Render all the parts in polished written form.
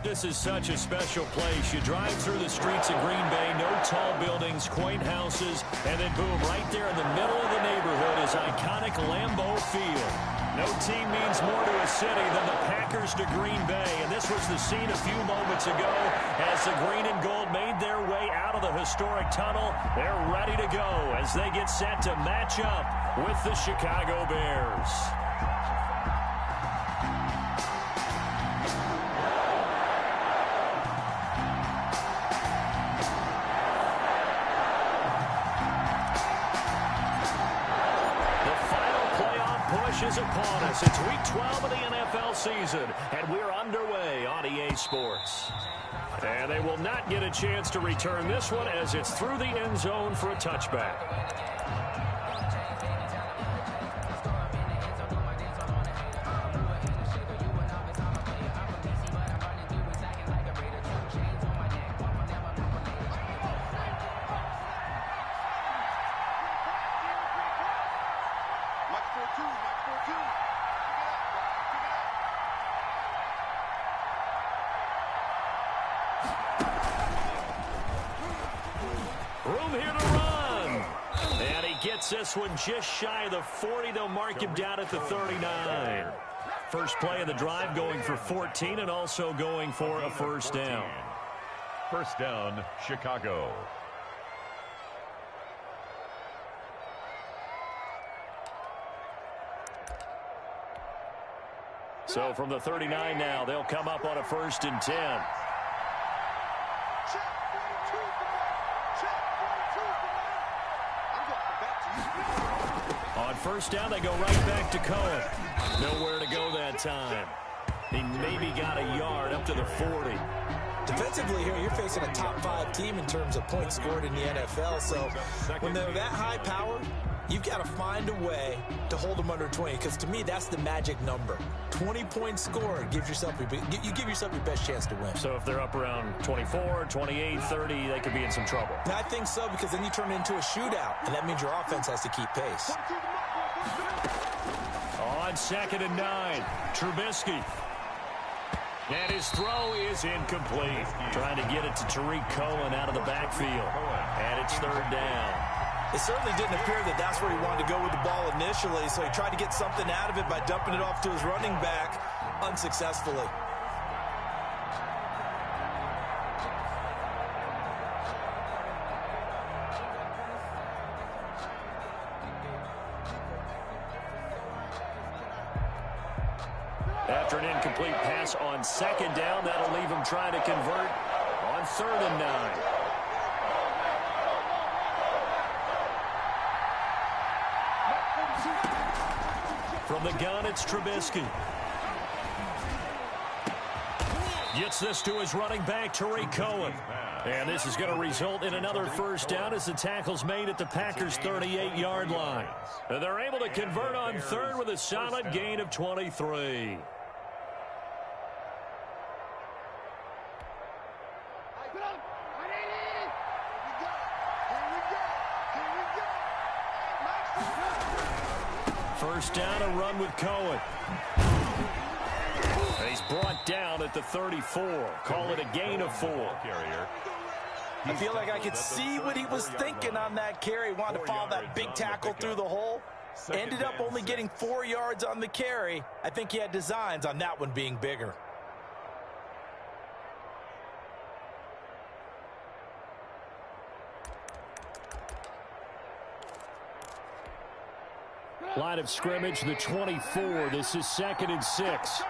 This is such a special place. You drive through the streets of Green Bay, no tall buildings, quaint houses, and then boom, right there in the middle of the neighborhood is iconic Lambeau Field. No team means more to a city than the Packers to Green Bay, and this was the scene a few moments ago as the green and gold made their way out of the historic tunnel. They're ready to go as they get set to match up with the Chicago Bears. Is upon us. It's week 12 of the NFL season, and we're underway on EA Sports. And they will not get a chance to return this one as it's through the end zone for a touchback. Room here to run. And he gets this one just shy of the 40. They'll mark him down at the 39. First play of the drive going for 14 and also going for a first down. First down, Chicago. So from the 39 now, they'll come up on a 1st and 10. On first down, they go right back to Cohen. Nowhere to go that time. He maybe got a yard up to the 40. Defensively here, you're facing a top 5 team in terms of points scored in the NFL. So when they're that high power, you've got to find a way to hold them under 20. Because to me, that's the magic number. 20 points scored gives yourself you give yourself your best chance to win. So if they're up around 24, 28, 30, they could be in some trouble. And I think so, because then you turn it into a shootout, and that means your offense has to keep pace. On 2nd and 9, Trubisky. And his throw is incomplete. Trying to get it to Tariq Cohen out of the backfield. And it's 3rd down. It certainly didn't appear that that's where he wanted to go with the ball initially, so he tried to get something out of it by dumping it off to his running back unsuccessfully. After an incomplete pass on 2nd down, that'll leave him trying to convert on 3rd and 9. From the gun, it's Trubisky. Gets this to his running back, Tariq Cohen. And this is going to result in another first down as the tackle's made at the Packers' 38-yard line. And they're able to convert on 3rd with a solid gain of 23. First down, a run with Cohen. He's brought down at the 34. Call it a gain of 4. I feel like I could see what he was thinking on that carry. Wanted to follow that big tackle through the hole. Ended up only getting 4 yards on the carry. I think he had designs on that one being bigger. Line of scrimmage, the 24. This is 2nd and 6.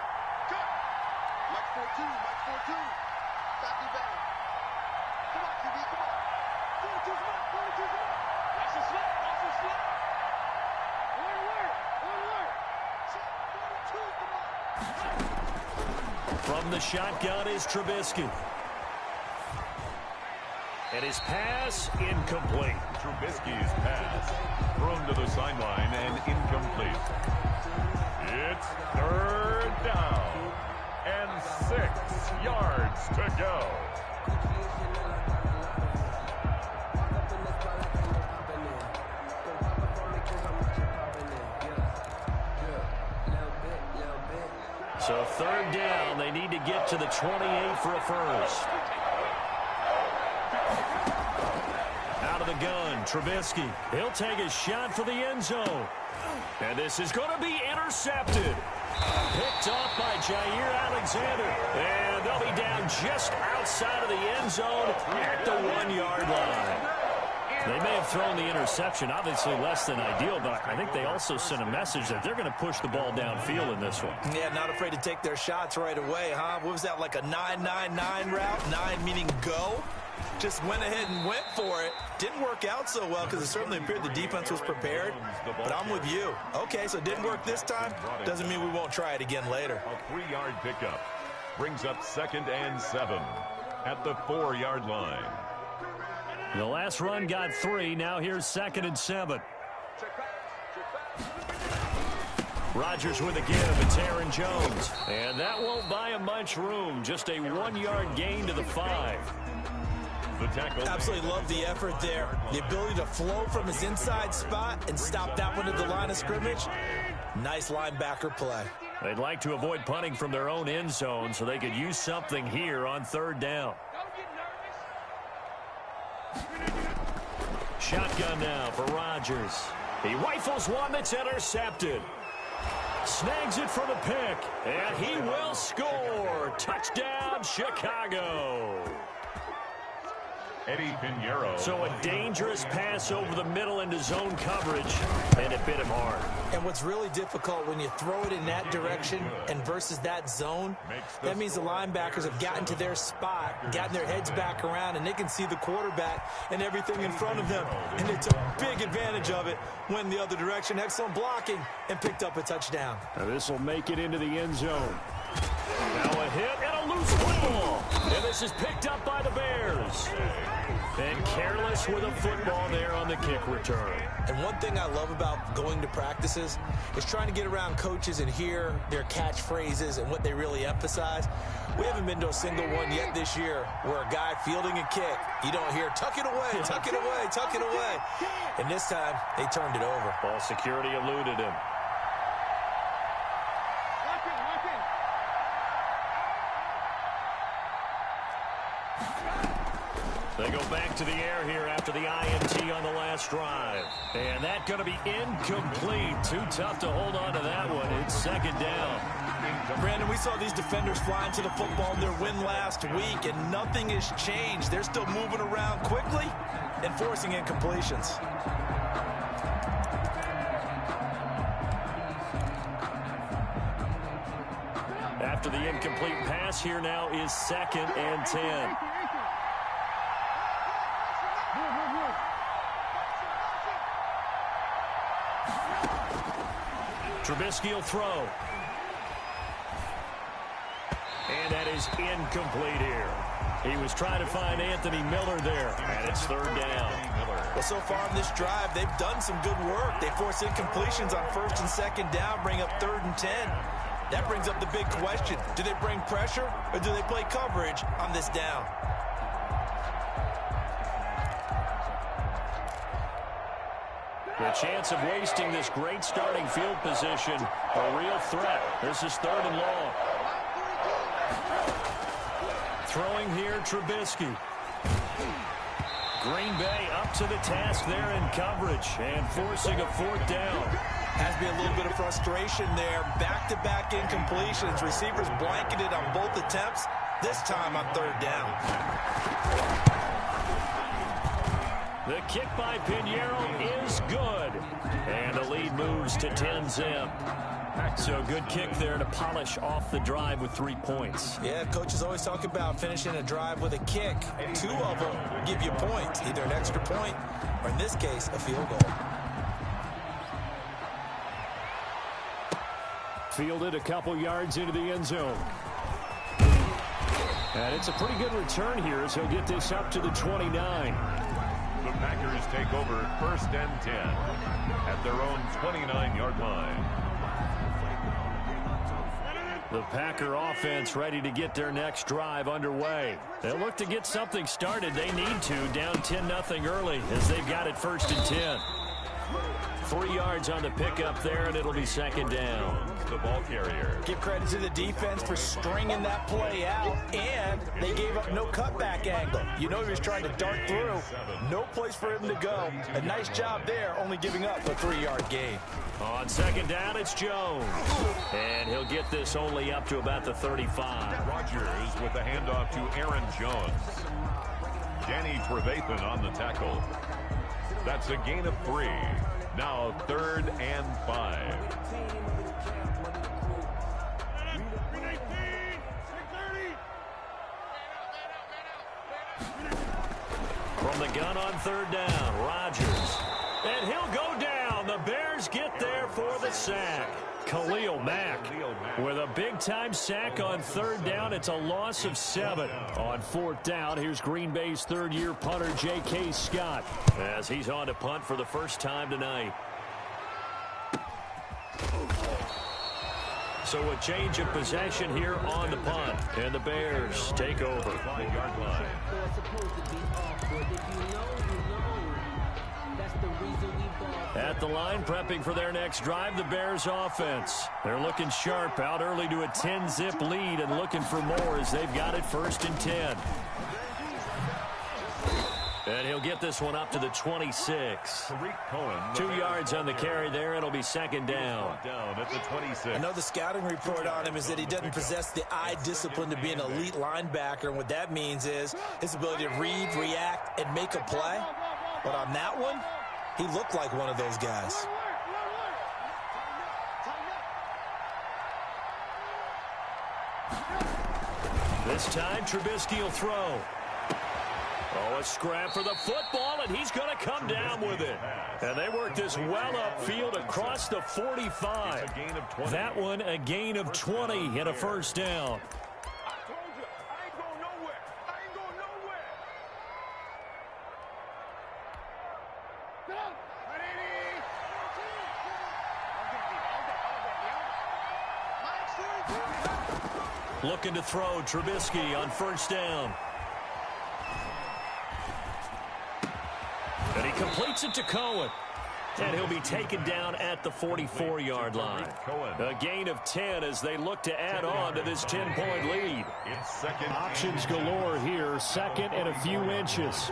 From the shotgun is Trubisky. And his pass, incomplete. Trubisky's pass thrown to the sideline and incomplete. It's 3rd down and 6 yards to go. So third down, they need to get to the 28 for a first. Out of the gun, Trubisky. He'll take a shot for the end zone. And this is going to be intercepted. Picked off by Jair Alexander. And they'll be down just outside of the end zone at the 1-yard line. They may have thrown the interception, obviously less than ideal, but I think they also sent a message that they're going to push the ball downfield in this one. Yeah, not afraid to take their shots right away, huh? What was that, like a 9-9-9 route? 9 meaning go? Just went ahead and went for it. Didn't work out so well because it certainly appeared the defense was prepared. But I'm with you. Okay, so it didn't work this time. Doesn't mean we won't try it again later. A 3-yard pickup brings up 2nd and 7 at the 4-yard line. The last run got 3. Now here's 2nd and 7. Rodgers with a give. It's Aaron Jones. And that won't buy him much room. Just a 1-yard gain to the 5. The tackle. Absolutely love the effort there. The ability to flow from his inside spot and stop that one at the line of scrimmage. Nice linebacker play. They'd like to avoid punting from their own end zone so they could use something here on 3rd down. Shotgun now for Rodgers. He rifles one that's intercepted. Snags it for the pick, and he will score. Touchdown, Chicago. Eddie Pinheiro. So a dangerous pass over the middle into zone coverage, and it bit him hard. And what's really difficult when you throw it in that direction and versus that zone, that means the linebackers have gotten to their spot, gotten their heads back around, and they can see the quarterback and everything in front of them. And they took big advantage of it, went the other direction, excellent blocking, and picked up a touchdown. Now this will make it into the end zone. Now a hit and a loose football. And this is picked up by the Bears. And careless with a football there on the kick return. And one thing I love about going to practices is trying to get around coaches and hear their catchphrases and what they really emphasize. We haven't been to a single one yet this year where a guy fielding a kick, you don't hear, tuck it away, tuck it away, tuck it away. And this time, they turned it over. Ball security eluded him. They go back to the air here after the INT on the last drive. And that's going to be incomplete. Too tough to hold on to that one. It's 2nd down. Brandon, we saw these defenders flying to the football in their win last week, and nothing has changed. They're still moving around quickly and forcing incompletions. After the incomplete pass, here now is 2nd and 10. Trubisky will throw. And that is incomplete here. He was trying to find Anthony Miller there, and it's 3rd down. Well, so far in this drive, they've done some good work. They force incompletions on 1st and 2nd down, bring up 3rd and 10. That brings up the big question. Do they bring pressure, or do they play coverage on this down? The chance of wasting this great starting field position, a real threat. This is 3rd and long. Throwing here, Trubisky. Green Bay up to the task there in coverage and forcing a 4th down. Has to be a little bit of frustration there. Back-to-back incompletions. Receivers blanketed on both attempts, this time on 3rd down. The kick by Pinheiro is good. And the lead moves to 10-zip. So a good kick there to polish off the drive with 3 points. Yeah, coaches always talk about finishing a drive with a kick. 2 of them give you points, either an extra point or, in this case, a field goal. Fielded a couple yards into the end zone. And it's a pretty good return here as he'll get this up to the 29. The Packers take over 1st and 10 at their own 29-yard line. The Packer offense ready to get their next drive underway. They'll look to get something started. They need to, down 10-0 early as they've got it 1st and 10. 3 yards on the pickup there, and it'll be second down. The ball carrier. Give credit to the defense for stringing that play out, and they gave up no cutback angle. You know he was trying to dart through. No place for him to go. A nice job there, only giving up a 3-yard gain. On second down, it's Jones. And he'll get this only up to about the 35. Rodgers with the handoff to Aaron Jones. Danny Trevathan on the tackle. That's a gain of 3. Now 3rd and 5. From the gun on 3rd down, Rodgers. And he'll go down. The Bears get there for the sack. Khalil Mack with a big-time sack on 3rd down. It's a loss of 7. On 4th down, here's Green Bay's 3rd-year punter, J.K. Scott, as he's on to punt for the first time tonight. So a change of possession here on the punt, and the Bears take over. 5-yard line. At the line, prepping for their next drive, the Bears offense. They're looking sharp, out early to a 10-zip lead and looking for more as they've got it 1st and 10. And he'll get this one up to the 26. 2 yards on the carry there. It'll be second down. Down at the 26. I know the scouting report on him is that he doesn't possess the eye discipline to be an elite linebacker. And what that means is his ability to read, react, and make a play. But on that one, he looked like one of those guys. This time, Trubisky will throw. Oh, a scrap for the football, and he's going to come down with it. And they work this well upfield across the 45. That one, a gain of 20 and a 1st down. Looking to throw, Trubisky on 1st down. And he completes it to Cohen. And he'll be taken down at the 44-yard line. A gain of 10 as they look to add on to this 10-point lead. Options galore here, 2nd and a few inches.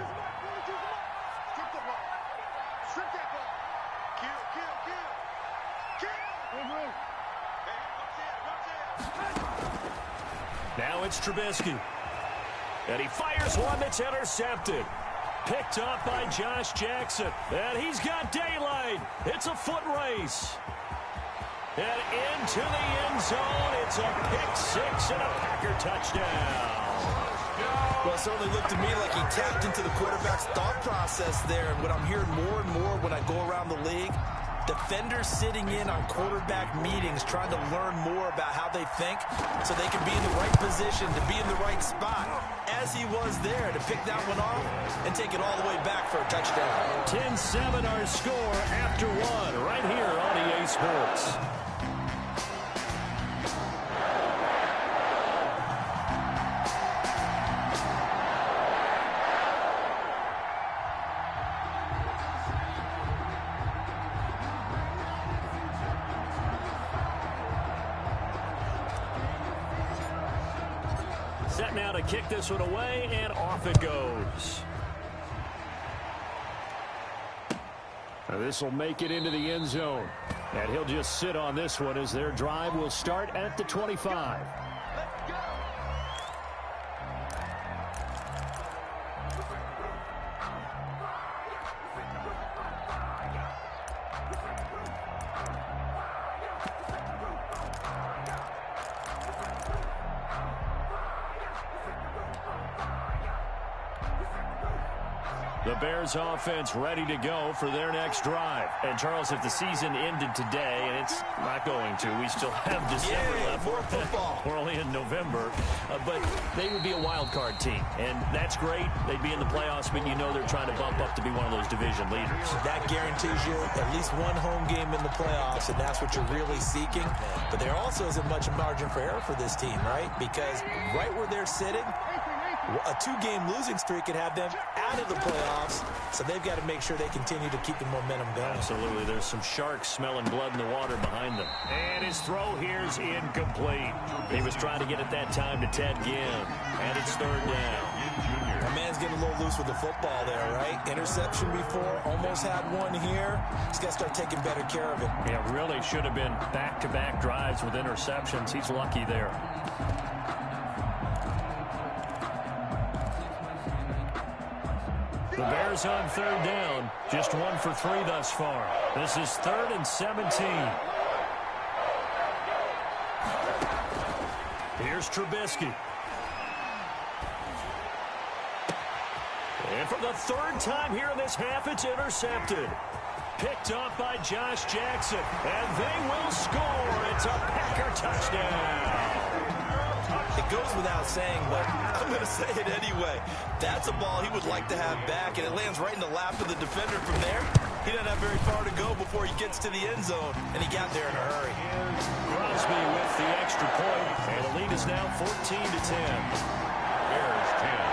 Now it's Trubisky. And he fires one that's intercepted. Picked up by Josh Jackson. And he's got daylight. It's a foot race. And into the end zone. It's a pick-6 and a Packer touchdown. Well, it certainly looked to me like he tapped into the quarterback's thought process there. And what I'm hearing more and more when I go around the league, defenders sitting in on quarterback meetings trying to learn more about how they think so they can be in the right position to be in the right spot, as he was there to pick that one off and take it all the way back for a touchdown. 10-7 our score after 1 right here on EA Sports. Set now to kick this one away, and off it goes. This will make it into the end zone. And he'll just sit on this one as their drive will start at the 25. The Bears offense ready to go for their next drive. And, Charles, if the season ended today, and it's not going to, we still have December left. More football. We're only in November. But they would be a wild card team. And that's great. They'd be in the playoffs, but you know they're trying to bump up to be one of those division leaders. That guarantees you at least one home game in the playoffs, and that's what you're really seeking. But there also isn't much margin for error for this team, right? Because right where they're sitting, a 2-game losing streak could have them out of the playoffs, so they've got to make sure they continue to keep the momentum going. Absolutely. There's some sharks smelling blood in the water behind them. And his throw here's incomplete. He was trying to get it that time to Ted Ginn, and it's third down. A man's getting a little loose with the football there, right? Interception before, almost had one here. He's got to start taking better care of it. Yeah, really should have been back-to-back drives with interceptions. He's lucky there. The Bears on third down, just 1 for 3 thus far. This is 3rd and 17. Here's Trubisky. And for the 3rd time here in this half, it's intercepted. Picked off by Josh Jackson, and they will score. It's a Packer touchdown. It goes without saying, but I'm going to say it anyway. That's a ball he would like to have back, and it lands right in the lap of the defender from there. He doesn't have very far to go before he gets to the end zone, and he got there in a hurry. Crosby with the extra point, and the lead is now 14-10. Bears 10.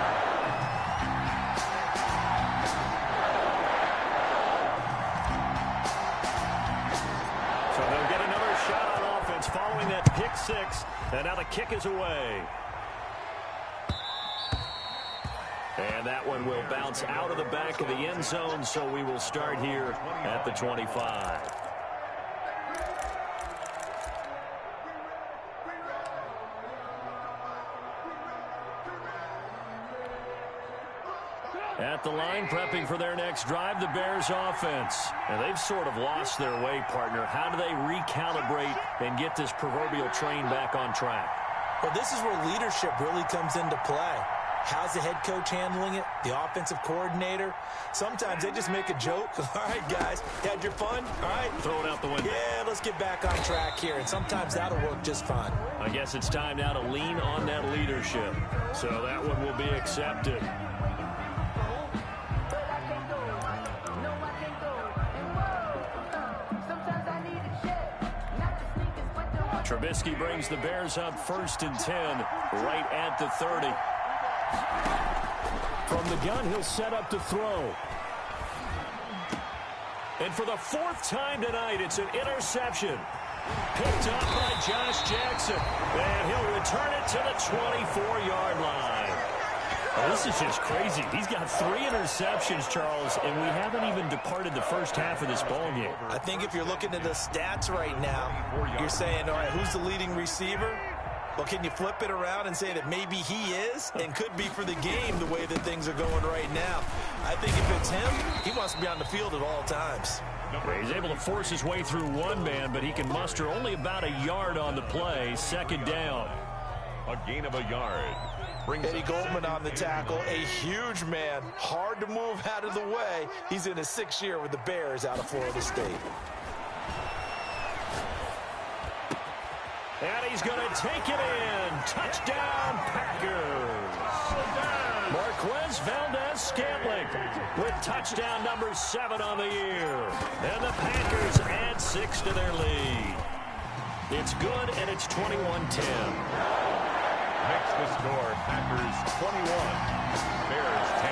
Following that pick six, and now the kick is away. And that one will bounce out of the back of the end zone, so we will start here at the 25. At the line, prepping for their next drive, the Bears offense. And they've sort of lost their way, partner. How do they recalibrate and get this proverbial train back on track? Well, this is where leadership really comes into play. How's the head coach handling it? The offensive coordinator? Sometimes they just make a joke. All right, guys, you had your fun? All right. Throw it out the window. Yeah, let's get back on track here. And sometimes that'll work just fine. I guess it's time now to lean on that leadership. So that one will be accepted. Trubisky brings the Bears up 1st and 10, right at the 30. From the gun, he'll set up to throw. And for the 4th time tonight, it's an interception. Picked up by Josh Jackson. And he'll return it to the 24-yard line. Oh, this is just crazy. He's got 3 interceptions, Charles, and we haven't even departed the first half of this ballgame. I think if you're looking at the stats right now, you're saying, all right, who's the leading receiver? Well, can you flip it around and say that maybe he is and could be for the game the way that things are going right now? I think if it's him, he wants to be on the field at all times. He's able to force his way through one man, but he can muster only about a yard on the play. 2nd down. A gain of a yard. Eddie Goldman on the tackle, a huge man, hard to move out of the way. He's in his 6th year with the Bears out of Florida State. And he's going to take it in. Touchdown, Packers. Marquez Valdez-Scantling with touchdown number 7 on the year. And the Packers add 6 to their lead. It's good, and it's 21-10. Makes the score, Packers 21, Bears 10.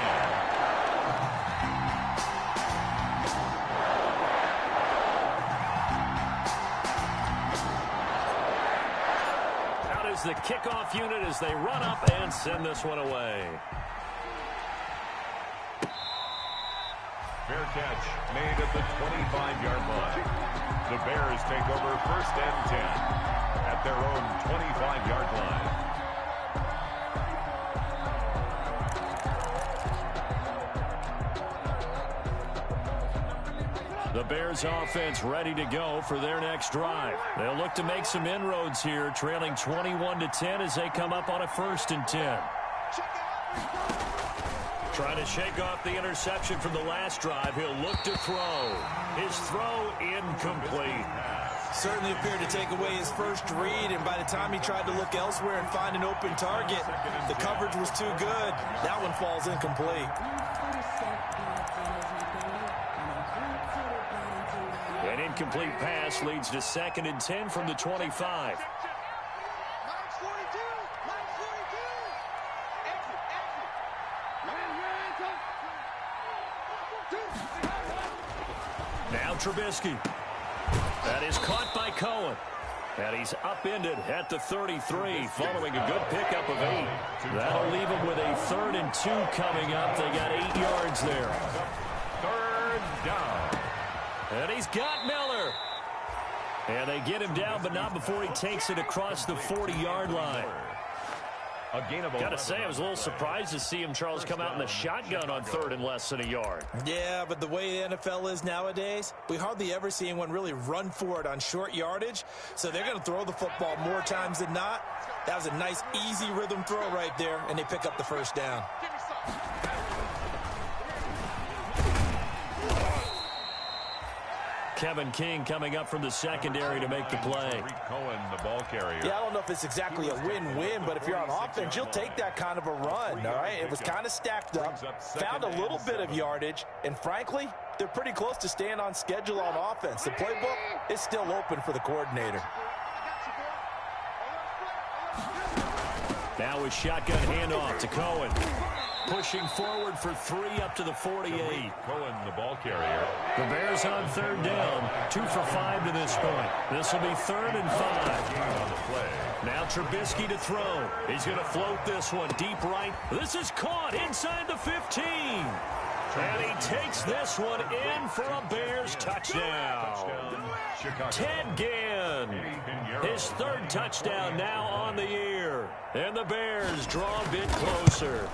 Out is the kickoff unit as they run up and send this one away. Fair catch made at the 25-yard line. The Bears take over 1st and 10 at their own 25-yard line. The Bears offense ready to go for their next drive. They'll look to make some inroads here, trailing 21-10 as they come up on a 1st and 10. Trying to shake off the interception from the last drive. He'll look to throw. His throw incomplete. Certainly appeared to take away his first read, and by the time he tried to look elsewhere and find an open target, the coverage was too good. That one falls incomplete. An incomplete pass leads to 2nd and 10 from the 25. Trubisky. That is caught by Cohen. And he's upended at the 33 following a good pickup of 8. That'll leave him with a 3rd and 2 coming up. They got 8 yards there. 3rd down. And he's got Miller. And they get him down, but not before he takes it across the 40-yard line. Got to say, I was a little surprised to see him, Charles, come out in the shotgun on 3rd and less than a yard. Yeah, but the way the NFL is nowadays, we hardly ever see anyone really run for it on short yardage. So they're going to throw the football more times than not. That was a nice, easy rhythm throw right there, and they pick up the 1st down. Kevin King coming up from the secondary to make the play. Cohen, the ball carrier. Yeah, I don't know if it's exactly a win-win, but if you're on offense, you'll take that kind of a run, all right? It was kind of stacked up, found a little bit of yardage, and frankly, they're pretty close to staying on schedule on offense. The playbook is still open for the coordinator. Now a shotgun handoff to Cohen. Pushing forward for 3 up to the 48. Cohen, the ball carrier. The Bears on 3rd down. 2 for 5 to this point. This will be 3rd and 5. Now Trubisky to throw. He's going to float this one deep right. This is caught inside the 15. And he takes this one in for a Bears touchdown. Ted Ginn, his 3rd touchdown now on the year. And the Bears draw a bit closer.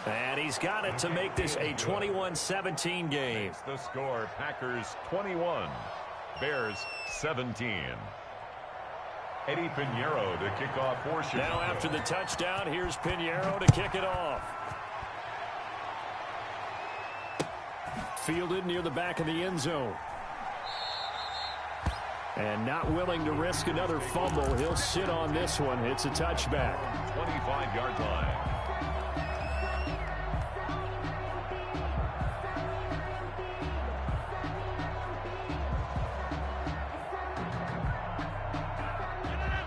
And he's got it to make this a 21-17 game. The score, Packers 21, Bears 17. Eddie Pinheiro to kick off for Chicago. Now after the touchdown, here's Pinheiro to kick it off. Fielded near the back of the end zone. And not willing to risk another fumble. He'll sit on this one. It's a touchback. 25-yard line.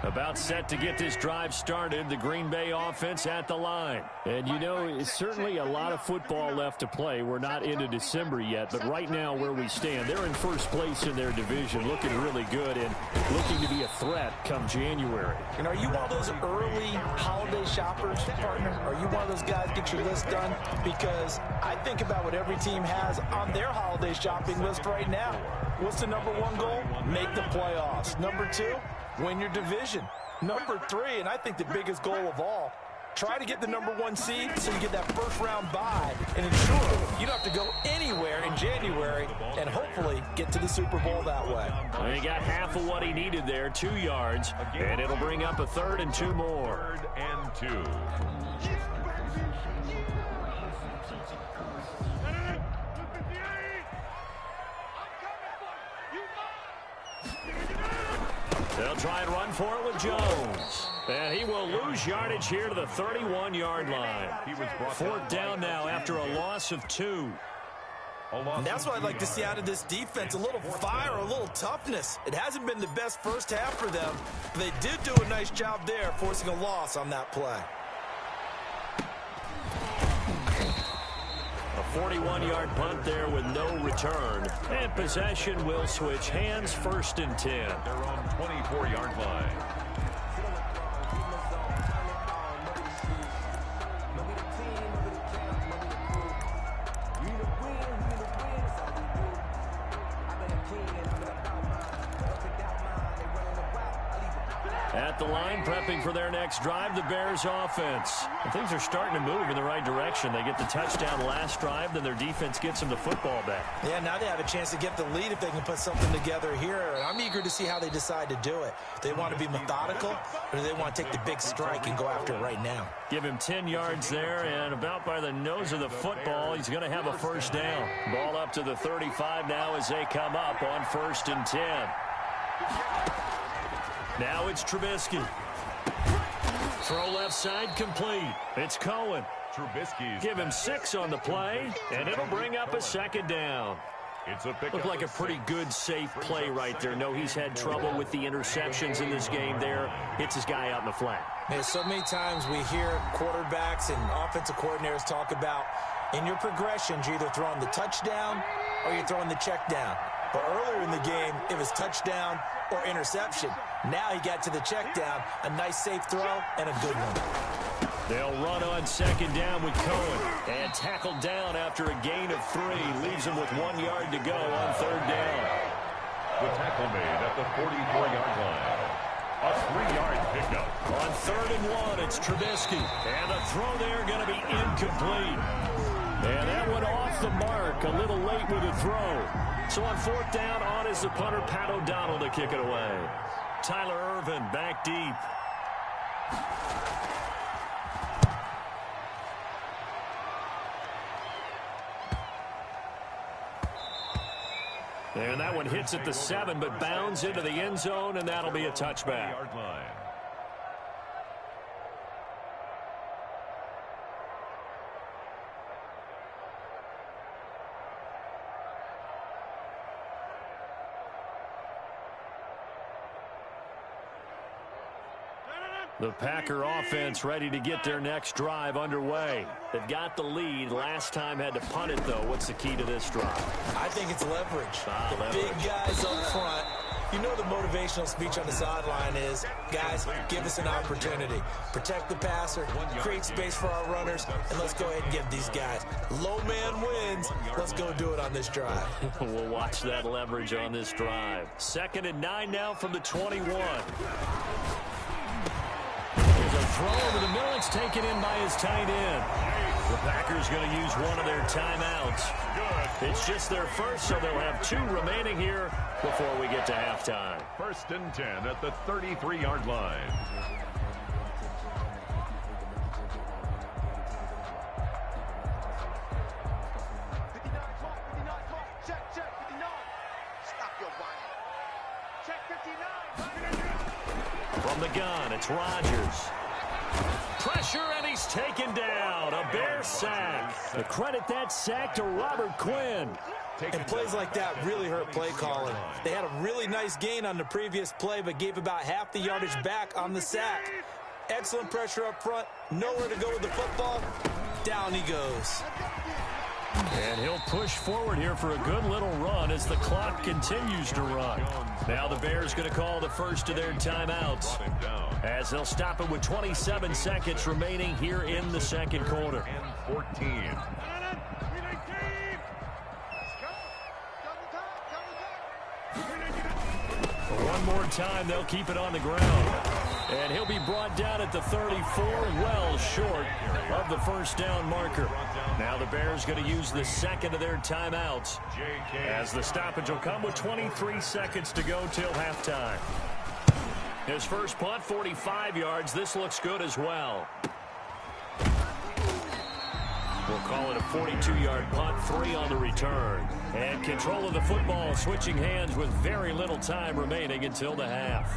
About set to get this drive started. The Green Bay offense at the line. And, you know, it's certainly a lot of football left to play. We're not into December yet, but right now where we stand, they're in first place in their division, looking really good and looking to be a threat come January. And are you one of those early holiday shoppers, partner? Are you one of those guys get your list done? Because I think about what every team has on their holiday shopping list right now. What's the number 1 goal? Make the playoffs. Number 2, win your division. Number 3, and I think the biggest goal of all, try to get the number 1 seed so you get that first-round bye and ensure you don't have to go anywhere in January and hopefully get to the Super Bowl that way. Well, he got half of what he needed there, 2 yards, and it'll bring up a 3rd and 2 more. 3rd and 2. They'll try and run for it with Jones. And he will lose yardage here to the 31-yard line. 4th down now after a loss of 2. And that's what I'd like to see out of this defense, a little fire, a little toughness. It hasn't been the best first half for them, but they did do a nice job there, forcing a loss on that play. A 41-yard punt there with no return. And possession will switch hands, 1st and 10. They're on 24-yard line. At the line, prepping for their next drive, the Bears offense. And things are starting to move in the right direction. They get the touchdown last drive, then their defense gets them the football back. Yeah, now they have a chance to get the lead if they can put something together here. And I'm eager to see how they decide to do it. Do they want to be methodical, or do they want to take the big strike and go after it right now? Give him 10 yards there, and about by the nose of the football, he's going to have a 1st down. Ball up to the 35 now as they come up on 1st and 10. Now it's Trubisky. Throw left side complete. It's Cohen. Trubisky's Give him 6 on the play, and it'll bring up a 2nd down. Looked like a pretty good, safe play right there. No, he's had trouble with the interceptions in this game there. Hits his guy out in the flat. Man, so many times we hear quarterbacks and offensive coordinators talk about in your progressions, you're either throwing the touchdown or you're throwing the check down. But earlier in the game, it was touchdown or interception. Now he got to the check down, a nice safe throw, and a good one. They'll run on second down with Cohen. And tackled down after a gain of 3. Leaves him with 1 yard to go on third down. The tackle made at the 44-yard line. A 3-yard pickup. On 3rd and 1, it's Trubisky. And the throw there going to be incomplete. And that one off the mark, a little late with the throw. So on 4th down, on is the punter, Pat O'Donnell, to kick it away. Tyler Ervin back deep. And that one hits at the 7, but bounds into the end zone, and that'll be a touchback. The Packer offense ready to get their next drive underway. They've got the lead. Last time had to punt it, though. What's the key to this drive? I think it's leverage. Big guys up front. You know the motivational speech on the sideline is, guys, give us an opportunity. Protect the passer, create space for our runners, and let's go ahead and give these guys. Low man wins. Let's go do it on this drive. We'll watch that leverage on this drive. 2nd and 9 now from the 21. A throw over the middle. It's taken in by his tight end. The Packers going to use one of their timeouts. It's just their first, so they'll have 2 remaining here before we get to halftime. 1st and 10 at the 33-yard line. From the gun, it's Rodgers. Pressure, and he's taken down. A Bear sack. The credit that sack to Robert Quinn. And plays like that really hurt play calling. They had a really nice gain on the previous play, but gave about half the yardage back on the sack. Excellent pressure up front. Nowhere to go with the football. Down he goes. And he'll push forward here for a good little run as the clock continues to run. Now the Bears going to call the first of their timeouts, as they'll stop it with 27 seconds remaining here in the second quarter. 14. One more time, they'll keep it on the ground. And he'll be brought down at the 34, well short of the first down marker. Now the Bears going to use the second of their timeouts, as the stoppage will come with 23 seconds to go till halftime. His first punt, 45 yards. This looks good as well. We'll call it a 42-yard punt, 3 on the return. And control of the football switching hands with very little time remaining until the half.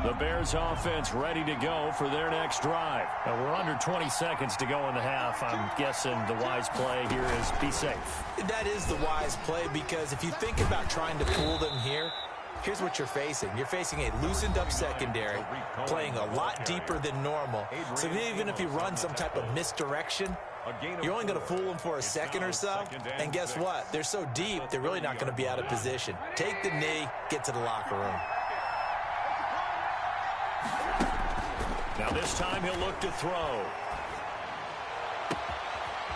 The Bears offense ready to go for their next drive. Now we're under 20 seconds to go in the half. I'm guessing the wise play here is be safe. That is the wise play, because if you think about trying to fool them here, here's what you're facing. You're facing a loosened up secondary, playing a lot deeper than normal. So even if you run some type of misdirection, you're only going to fool them for a second or so. And guess what? They're so deep, they're really not going to be out of position. Take the knee, get to the locker room. Now this time he'll look to throw.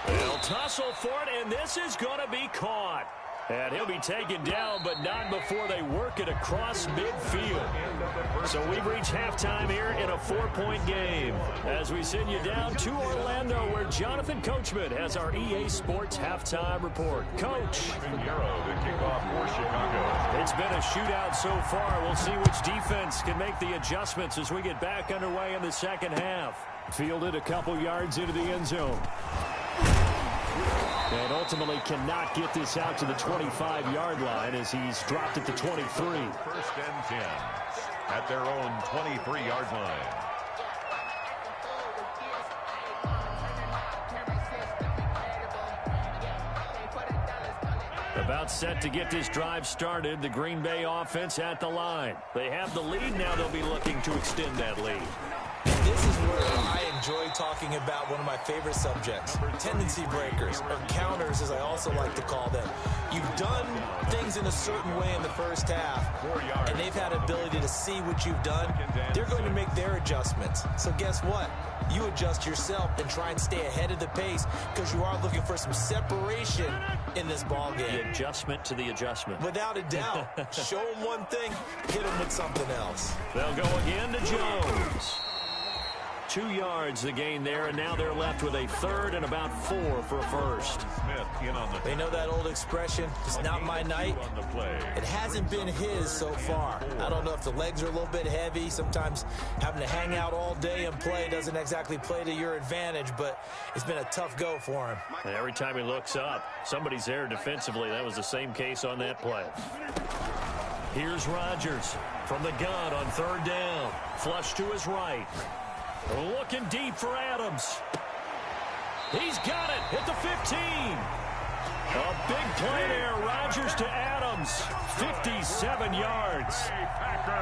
They'll tussle for it, and this is going to be caught. And he'll be taken down, but not before they work it across midfield. So we've reached halftime here in a 4-point game, as we send you down to Orlando, where Jonathan Coachman has our EA Sports halftime report. Coach. It's been a shootout so far. We'll see which defense can make the adjustments as we get back underway in the second half. Fielded a couple yards into the end zone. And ultimately cannot get this out to the 25-yard line, as he's dropped it to 23. 1st and 10 at their own 23-yard line. About set to get this drive started. The Green Bay offense at the line. They have the lead. Now they'll be looking to extend that lead. This is where I enjoy talking about one of my favorite subjects, tendency breakers, or counters as I also like to call them. You've done things in a certain way in the first half, and they've had ability to see what you've done. They're going to make their adjustments. So guess what? You adjust yourself and try and stay ahead of the pace because you are looking for some separation in this ball game. The adjustment to the adjustment. Without a doubt. Show them one thing, hit them with something else. They'll go again to Jones. 2 yards the gain there, and now they're left with a third and about 4 for a first. They know that old expression, it's not my night. It hasn't been his so far. I don't know if the legs are a little bit heavy. Sometimes having to hang out all day and play doesn't exactly play to your advantage, but it's been a tough go for him. And every time he looks up, somebody's there defensively. That was the same case on that play. Here's Rodgers from the gun on third down. Flush to his right. Looking deep for Adams. He's got it at the 15. A big play there. Rodgers to Adams. 57 yards.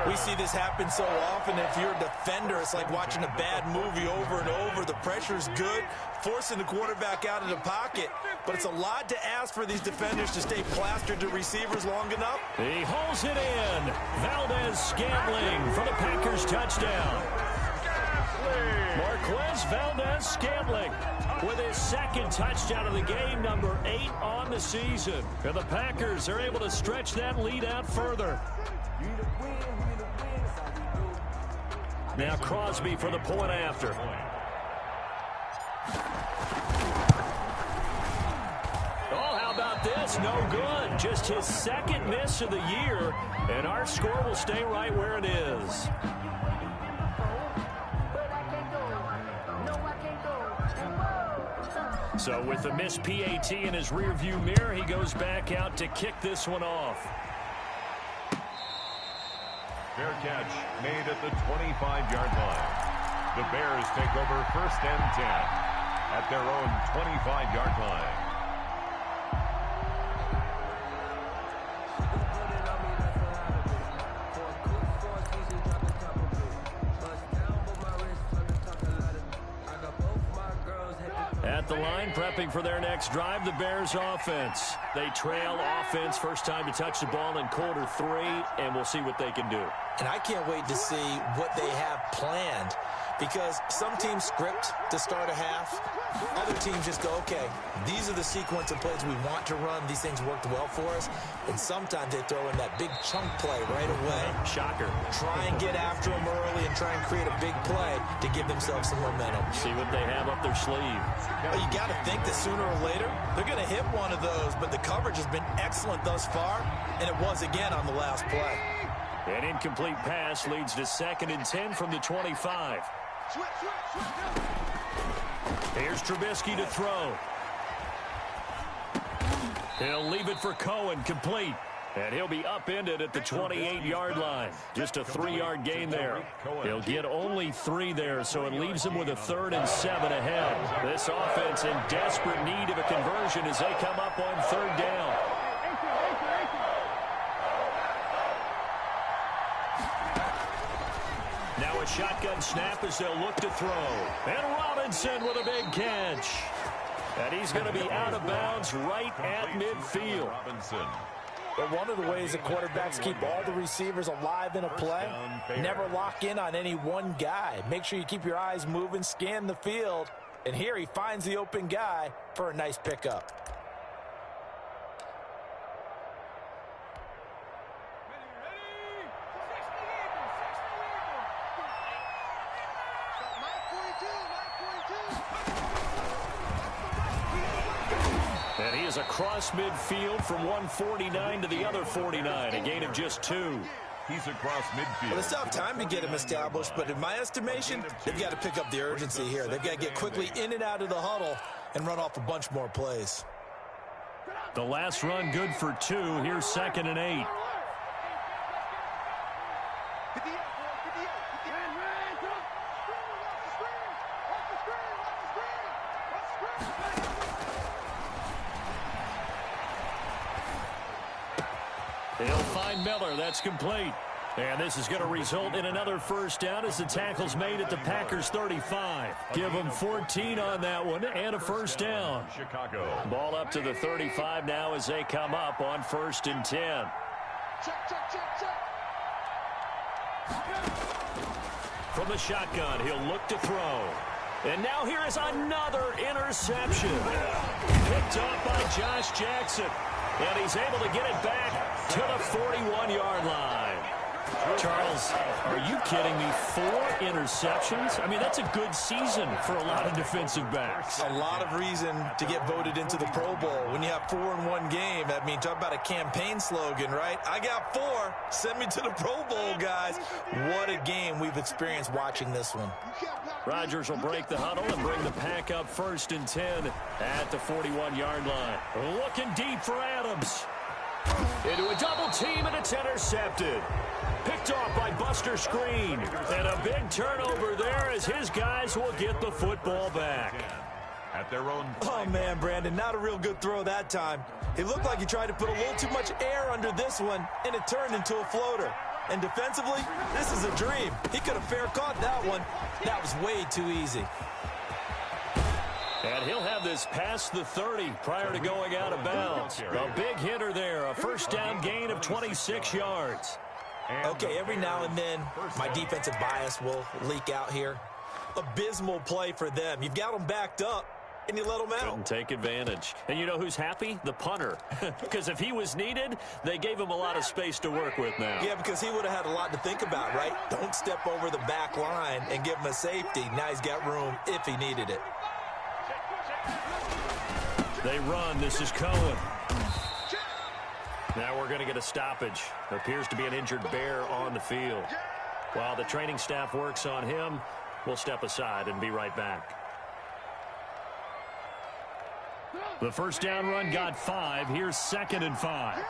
We see this happen so often. If you're a defender, it's like watching a bad movie over and over. The pressure's good, forcing the quarterback out of the pocket. But it's a lot to ask for these defenders to stay plastered to receivers long enough. He holds it in. Valdez-Scantling for the Packers touchdown. Marquez Valdez-Scantling with his second touchdown of the game, number 8 on the season. And the Packers are able to stretch that lead out further. Now Crosby for the point after. Oh, how about this? No good. Just his second miss of the year, and our score will stay right where it is. So with the missed PAT in his rearview mirror, he goes back out to kick this one off. Fair catch made at the 25-yard line. The Bears take over 1st and 10 at their own 25-yard line. At the line, prepping for their next drive, the Bears offense. They trail offense, first time to touch the ball in quarter 3, and we'll see what they can do. And I can't wait to see what they have planned, because some teams script to start a half. Other teams just go, okay, these are the sequence of plays we want to run. These things worked well for us. And sometimes they throw in that big chunk play right away. Shocker. Try and get after them early and try and create a big play to give themselves some momentum. See what they have up their sleeve. Well, you got to think that sooner or later, they're going to hit one of those, but the coverage has been excellent thus far, and it was again on the last play. An incomplete pass leads to 2nd and 10 from the 25. Here's Trubisky to throw. He'll leave it for Cohen, complete. And he'll be upended at the 28-yard line. Just a 3-yard gain there. He'll get only 3 there, so it leaves him with a 3rd and 7 ahead. This offense in desperate need of a conversion as they come up on 3rd down. Now a shotgun snap as they'll look to throw. And Robinson with a big catch. And he's going to be out of bounds right at midfield. But one of the ways the quarterbacks keep all the receivers alive in a play, never lock in on any one guy. Make sure you keep your eyes moving, scan the field. And here he finds the open guy for a nice pickup. And he is across midfield from one 49 to the other 49, a gain of just 2. He's across midfield. Well, it's not time to get him established, but in my estimation, they've got to pick up the urgency here. They've got to get quickly in and out of the huddle and run off a bunch more plays. The last run good for 2. Here's 2nd and 8. He'll find Miller. That's complete. And this is going to result in another first down as the tackle's made at the Packers 35. Give them 14 on that one and a first down. Chicago. Ball up to the 35 now as they come up on 1st and 10. From the shotgun, he'll look to throw. And now here is another interception. Picked off by Josh Jackson. And he's able to get it back to the 41-yard line. Charles, are you kidding me? 4 interceptions? I mean, that's a good season for a lot of defensive backs. A lot of reason to get voted into the Pro Bowl. When you have 4 in one game, I mean, talk about a campaign slogan, right? I got 4. Send me to the Pro Bowl, guys. What a game we've experienced watching this one. Rodgers will break the huddle and bring the pack up 1st and 10 at the 41-yard line. Looking deep for Adams. Into a double team, and it's intercepted. Picked off by Buster Screen. And a big turnover there as his guys will get the football back. At their own. Oh, man, Brandon, not a real good throw that time. It looked like he tried to put a little too much air under this one, and it turned into a floater. And defensively, this is a dream. He could have fair caught that one. That was way too easy. And he'll have this past the 30 prior to going out of bounds. A big hitter there, a first down gain of 26 yards. Okay, every now and then, my defensive bias will leak out here. Abysmal play for them. You've got them backed up, and you let them out. Couldn't take advantage. And you know who's happy? The punter. Because if he was needed, they gave him a lot of space to work with now. Yeah, because he would have had a lot to think about, right? Don't step over the back line and give him a safety. Now he's got room if he needed it. They run. This is Cohen. Now we're going to get a stoppage. There appears to be an injured Bear on the field. While the training staff works on him, we'll step aside and be right back. The first down run got 5. Here's 2nd and 5.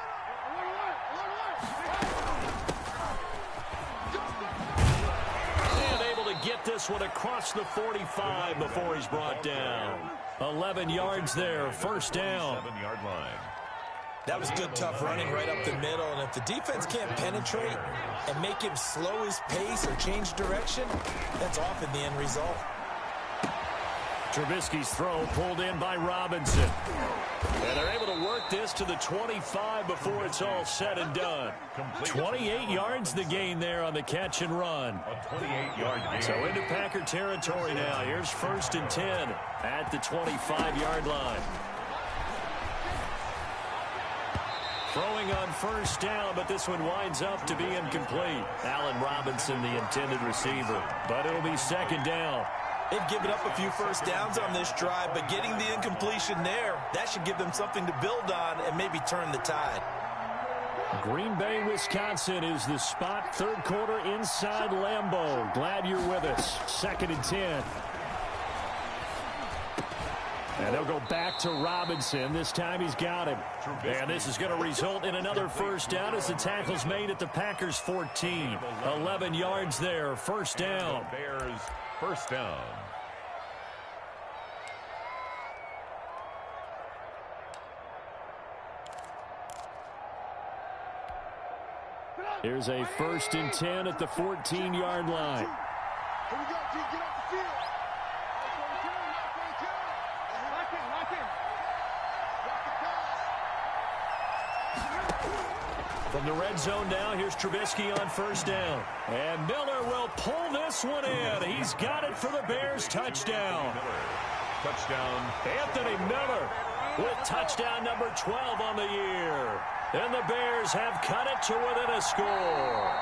And able to get this one across the 45 before he's brought down. 11 yards there, first down. 7-yard line. That was good, tough running right up the middle. And if the defense can't penetrate and make him slow his pace or change direction, that's often the end result. Trubisky's throw pulled in by Robinson. And they're able to work this to the 25 before it's all said and done. 28 yards the gain there on the catch and run. A 28-yard gain. So into Packer territory now. Here's 1st and 10 at the 25-yard line. Throwing on first down, but this one winds up to be incomplete. Allen Robinson, the intended receiver. But it'll be 2nd down. They've given up a few first downs on this drive, but getting the incompletion there, that should give them something to build on and maybe turn the tide. Green Bay, Wisconsin is the spot. 3rd quarter inside Lambeau. Glad you're with us. 2nd and 10. And they'll go back to Robinson. This time he's got him. And this is going to result in another first down as the tackle's made at the Packers 14. 11 yards there. First down. Bears first down. Here's a 1st and 10 at the 14-yard line. Here we go, G, get off the field. From the red zone now, here's Trubisky on first down. And Miller will pull this one in. He's got it for the Bears. Touchdown. Touchdown. Anthony Miller with touchdown number 12 on the year. And the Bears have cut it to within a score.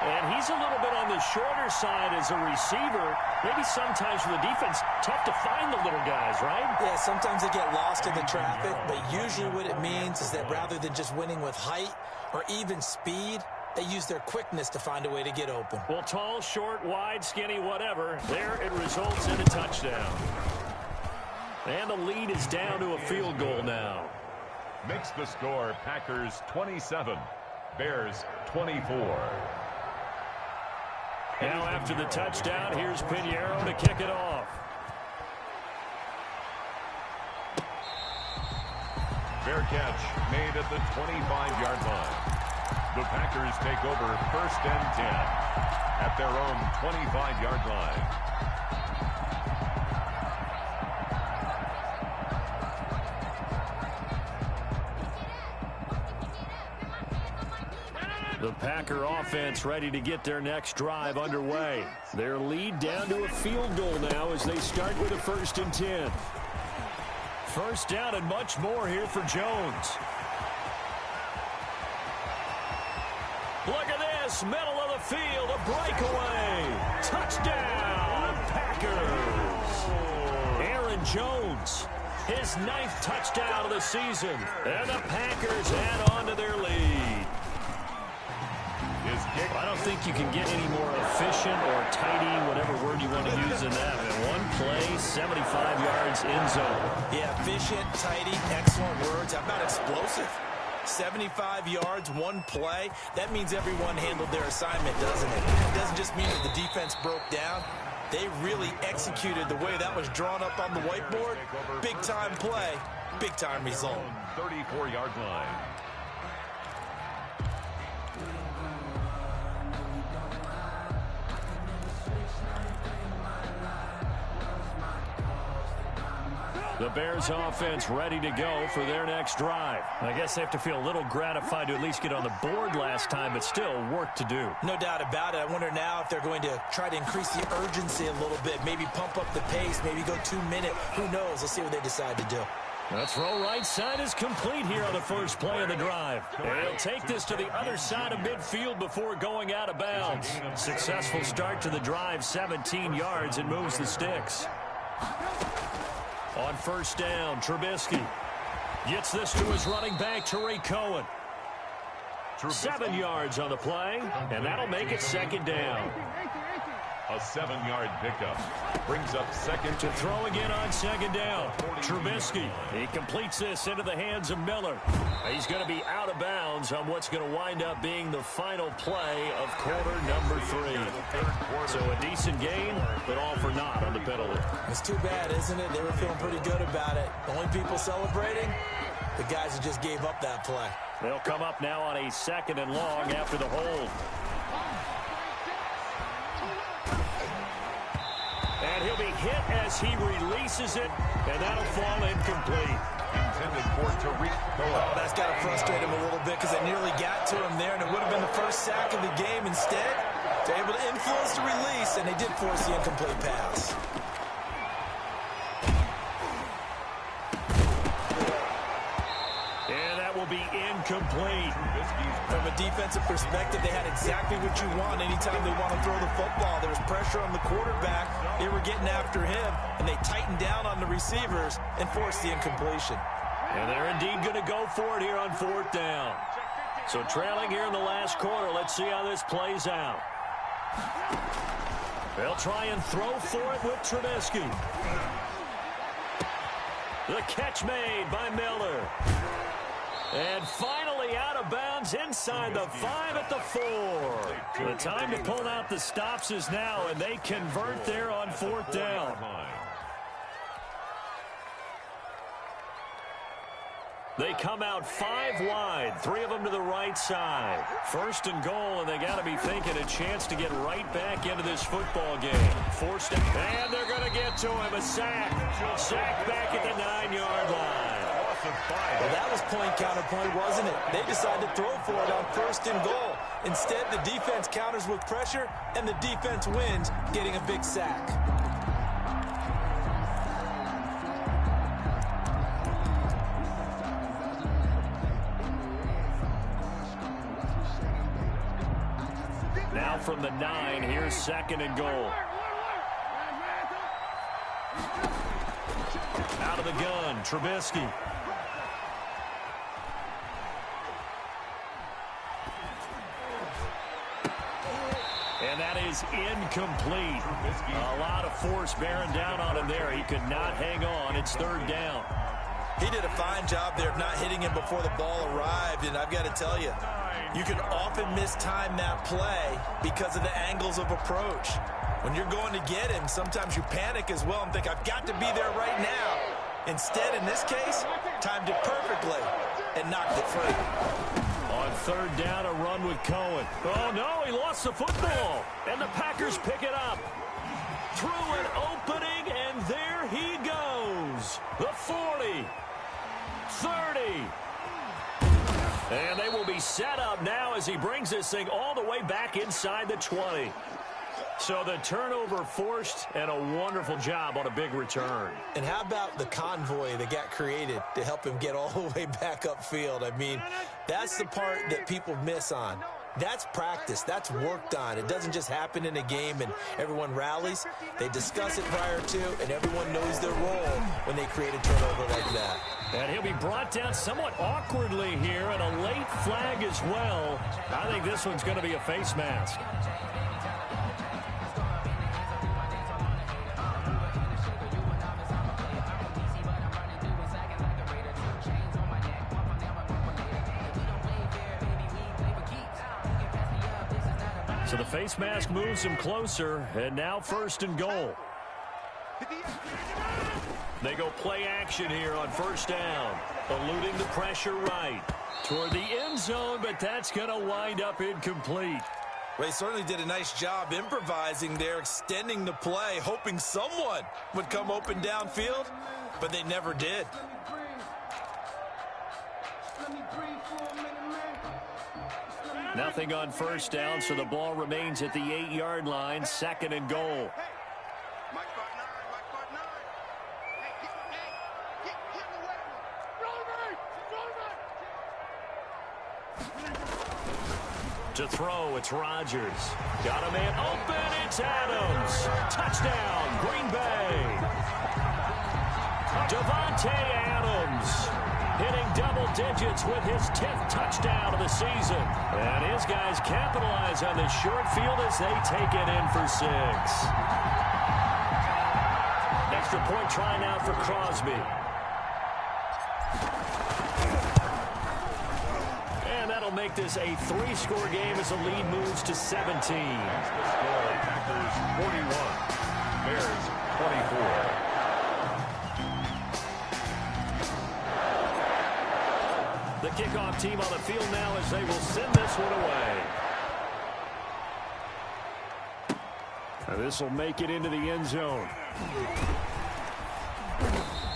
And he's a little bit on the shorter side as a receiver. Maybe sometimes for the defense, tough to find the little guys, right? Yeah, sometimes they get lost in the traffic, but usually what it means is that rather than just winning with height or even speed, they use their quickness to find a way to get open. Well, tall, short, wide, skinny, whatever, there it results in a touchdown. And the lead is down to a field goal now. Makes the score Packers 27, Bears 24. Now after the touchdown, here's Pinheiro to kick it off. Fair catch made at the 25-yard line. The Packers take over 1st and 10 at their own 25-yard line. The Packer offense ready to get their next drive underway. Their lead down to a field goal now as they start with a 1st and 10. First down and much more here for Jones. Look at this, middle of the field, a breakaway. Touchdown, Packers. Aaron Jones, his 9th touchdown of the season. And the Packers add on to their lead. I don't think you can get any more efficient or tidy, whatever word you want to use in that. One play, 75 yards in zone. Yeah, efficient, tidy, excellent words. How about explosive? 75 yards, one play. That means everyone handled their assignment, doesn't it? It doesn't just mean that the defense broke down. They really executed the way that was drawn up on the whiteboard. Big-time play, big-time result. 34-yard line. The Bears offense ready to go for their next drive. I guess they have to feel a little gratified to at least get on the board last time, but still work to do. No doubt about it. I wonder now if they're going to try to increase the urgency a little bit, maybe pump up the pace, maybe go 2-minute. Who knows? Let's see what they decide to do. The throw right side is complete here on the first play of the drive. They'll take this to the other side of midfield before going out of bounds. Successful start to the drive, 17 yards, and moves the sticks. On first down, Trubisky gets this to his running back, Tariq Cohen. 7 yards on the play, and that'll make it 2nd down. A 7-yard pickup brings up second. To throw again on 2nd down, Trubisky. He completes this into the hands of Miller. He's going to be out of bounds on what's going to wind up being the final play of quarter number 3. So a decent gain, but all for naught on the penalty. It's too bad, isn't it? They were feeling pretty good about it. The only people celebrating, the guys who just gave up that play. They'll come up now on a 2nd and long after the hold. And he'll be hit as he releases it, and that'll fall incomplete. Intended for Tariq Cohen. Oh, that's got to frustrate him a little bit because they nearly got to him there, and it would have been the first sack of the game. Instead, they're able to influence the release, and they did force the incomplete pass. And that will be incomplete. From a defensive perspective, they had exactly what you want anytime they want to throw the football. There was pressure on the quarterback. They were getting after him, and they tightened down on the receivers and forced the incompletion. And they're indeed going to go for it here on 4th down. So trailing here in the last quarter, let's see how this plays out. They'll try and throw for it with Trubisky. The catch made by Miller. And finally out of bounds inside the 5 at the 4. The time to pull out the stops is now, and they convert there on 4th down. They come out 5 wide, 3 of them to the right side. 1st and goal, and they got to be thinking a chance to get right back into this football game. Forced it, and they're going to get to him. A sack. Sack back at the 9-yard line. Well, that was point counterpoint, wasn't it? They decided to throw for it on 1st and goal. Instead, the defense counters with pressure, and the defense wins, getting a big sack. Now from the 9, here's 2nd and goal. Out of the gun, Trubisky. And that is incomplete. A lot of force bearing down on him there. He could not hang on. It's 3rd down. He did a fine job there of not hitting him before the ball arrived. And I've got to tell you, you can often mistime that play because of the angles of approach. When you're going to get him, sometimes you panic as well and think, I've got to be there right now. Instead, in this case, timed it perfectly and knocked it free. On third down, a run with Cohen. Oh, no, he lost the football. And the Packers pick it up. Through an opening, and there he goes. The 40, 30. And they will be set up now as he brings this thing all the way back inside the 20. So the turnover forced, and a wonderful job on a big return. And how about the convoy that got created to help him get all the way back upfield? I mean, that's the part that people miss on. That's practice. That's worked on. It doesn't just happen in a game and everyone rallies. They discuss it prior to, and everyone knows their role when they create a turnover like that. And he'll be brought down somewhat awkwardly here, and a late flag as well. I think this one's going to be a face mask. So the face mask moves him closer, and now first and goal. They go play action here on first down, eluding the pressure right toward the end zone, but that's going to wind up incomplete. Well, he certainly did a nice job improvising there, extending the play, hoping someone would come open downfield, but they never did. Nothing on first down, so the ball remains at the 8-yard line, second and goal. To throw, it's Rodgers. Got a man open, it's Adams. Touchdown, Green Bay. Davante Adams hitting double digits with his 10th touchdown of the season. And his guys capitalize on the short field as they take it in for 6. Extra point try now for Crosby. And that'll make this a 3-score game as the lead moves to 17. Packers 41, Bears 24. The kickoff team on the field now as they will send this one away. And this will make it into the end zone.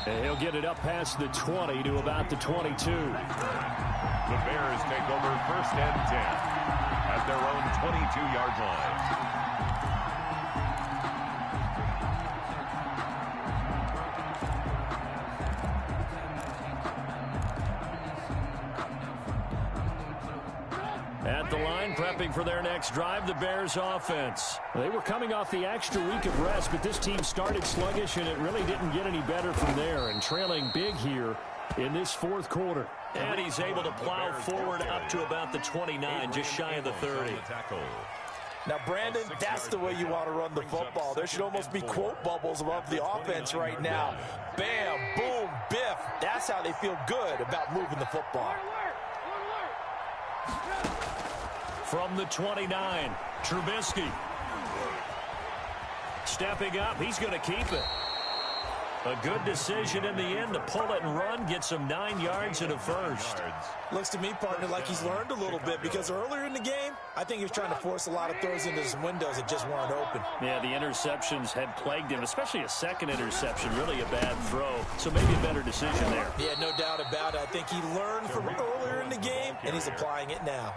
And he'll get it up past the 20 to about the 22. The Bears take over first and 10 at their own 22-yard line. At the line, prepping for their next drive, the Bears offense. They were coming off the extra week of rest, but this team started sluggish, and it really didn't get any better from there. And trailing big here in this fourth quarter. And he's able to plow forward up to about the 29, just shy of the 30. Now, Brandon, that's the way you want to run the football. There should almost be quote bubbles above the offense right now. Bam, boom, biff. That's how they feel good about moving the football. From the 29, Trubisky. Stepping up, he's going to keep it. A good decision in the end to pull it and run, get some 9 yards and a first. Looks to me, partner, like he's learned a little bit, because earlier in the game, I think he was trying to force a lot of throws into some windows that just weren't open. Yeah, the interceptions had plagued him, especially a second interception, really a bad throw. So maybe a better decision there. Yeah, no doubt about it. I think he learned from earlier in the game, and he's applying it now.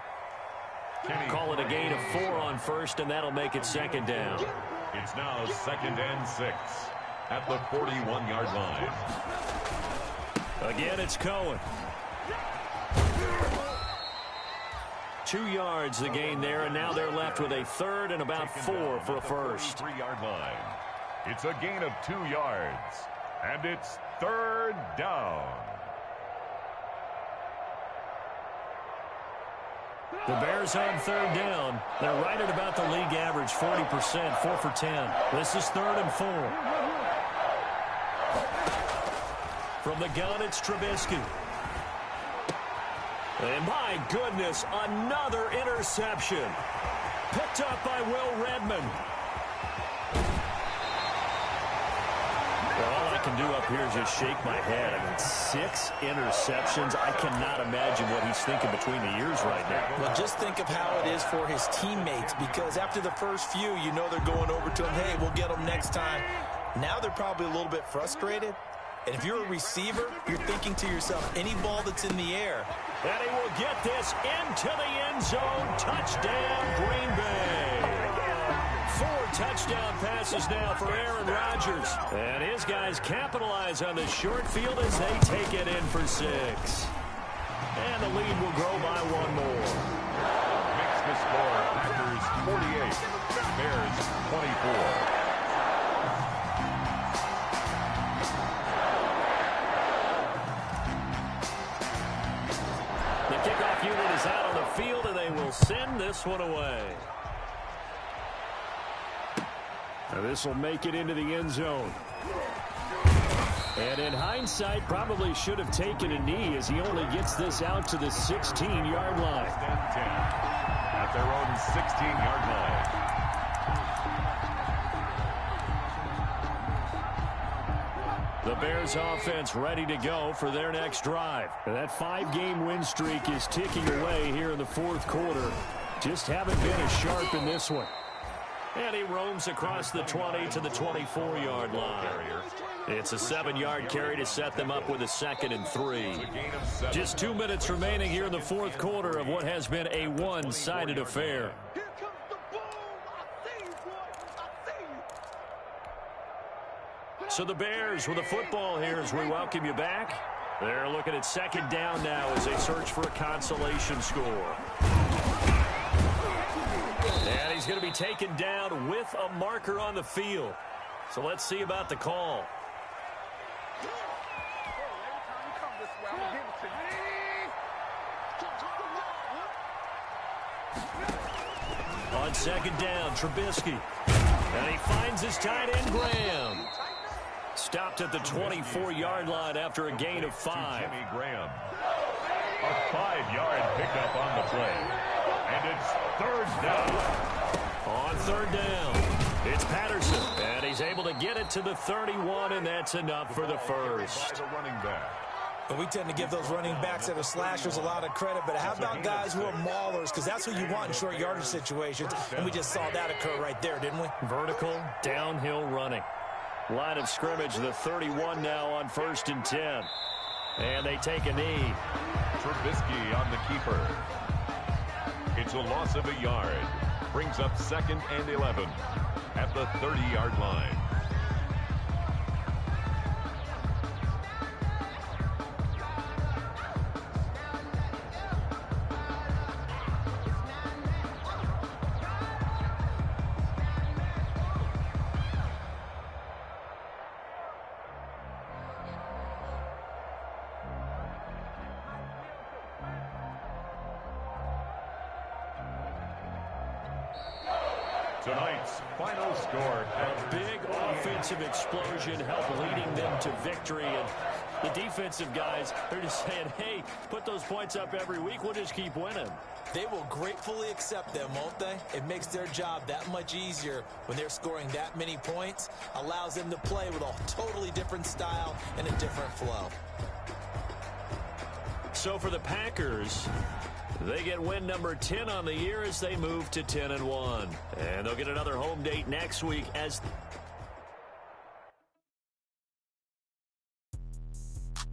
Call it a gain of 4 on first, and that'll make it second down. It's now second and 6 at the 41-yard line. Again, it's Cohen. 2 yards the gain there, and now they're left with a third and about 4 for a first. 43-yard line. It's a gain of 2 yards, and it's third down. The Bears on third down. They're right at about the league average, 40%, 4 for 10. This is 3rd and 4. From the gun, it's Trubisky. And my goodness, another interception. Picked up by Will Redmond. Well, I can do up here is just shake my head. I mean, 6 interceptions. I cannot imagine what he's thinking between the ears right now. Well, just think of how it is for his teammates, because after the first few, you know they're going over to him, hey, we'll get them next time. Now they're probably a little bit frustrated. And if you're a receiver, you're thinking to yourself, any ball that's in the air. And he will get this into the end zone. Touchdown, Green Bay. 4 touchdown passes now for Aaron Rodgers. And his guys capitalize on the short field as they take it in for 6. And the lead will grow by 1 more. Makes the score Packers 48, Bears 24. The kickoff unit is out on the field, and they will send this one away. Now this will make it into the end zone. And in hindsight, probably should have taken a knee as he only gets this out to the 16-yard line. At their own 16-yard line. The Bears offense ready to go for their next drive. And that 5-game win streak is ticking away here in the 4th quarter. Just haven't been as sharp in this one. And he roams across the 20 to the 24-yard line. It's a 7-yard carry to set them up with a 2nd and 3. Just 2 minutes remaining here in the 4th quarter of what has been a one-sided affair. Here comes the boom. I see you, boy. I see you. So the Bears with the football here as we welcome you back. They're looking at 2nd down now as they search for a consolation score. And he's going to be taken down with a marker on the field. So let's see about the call. On 2nd down, Trubisky. And he finds his tight end, Graham. Stopped at the 24-yard line after a gain of 5. Jimmy Graham. A 5-yard pickup on the play. And it's 3rd down. On 3rd down, it's Patterson. And he's able to get it to the 31, and that's enough for the first. The running back. And we tend to give those running backs that are slashers a lot of credit, but how about guys who are maulers? Because that's who you want in short yardage situations, and we just saw that occur right there, didn't we? Vertical, downhill running. Line of scrimmage, the 31 now on 1st and 10. And they take a knee. Trubisky on the keeper. It's a loss of a yard. Brings up 2nd and 11 at the 30-yard line. Tonight's final score. A big offensive explosion helped leading them to victory. And the defensive guys are just saying, hey, put those points up every week. We'll just keep winning. They will gratefully accept them, won't they? It makes their job that much easier when they're scoring that many points. Allows them to play with a totally different style and a different flow. So for the Packers, they get win number 10 on the year as they move to 10-1. And they'll get another home date next week as...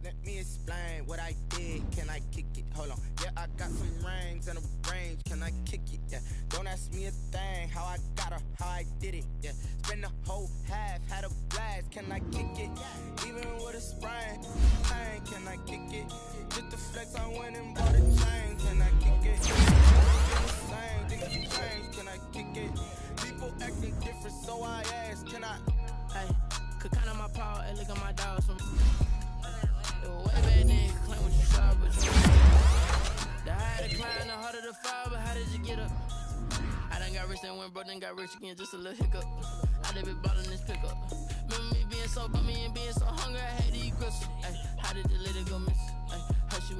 Let me explain what I did. Can I kick it? Hold on. Yeah, I got some rings and a range. Can I kick it? Yeah. Don't ask me a thing. How I got her, how I did it. Yeah. Spend the whole half, had a blast. Can I kick it? Even with a sprain. Pain. Can I kick it? Just the flex, I went and bought a chain. Can I kick it? Can I kick it? People acting different, so I ask. Can I? Hey, could count on my power and look at my dogs from. Way back then, claim what you saw, but you. The higher the climb, the harder the fall, but how did you get up? I done got rich and went broke, then got rich again, just a little hiccup. I done been ballin' this pickup. Remember me being so bummy and being so hungry, I had to eat grits. Ay, how did the lady go miss? Ay, her she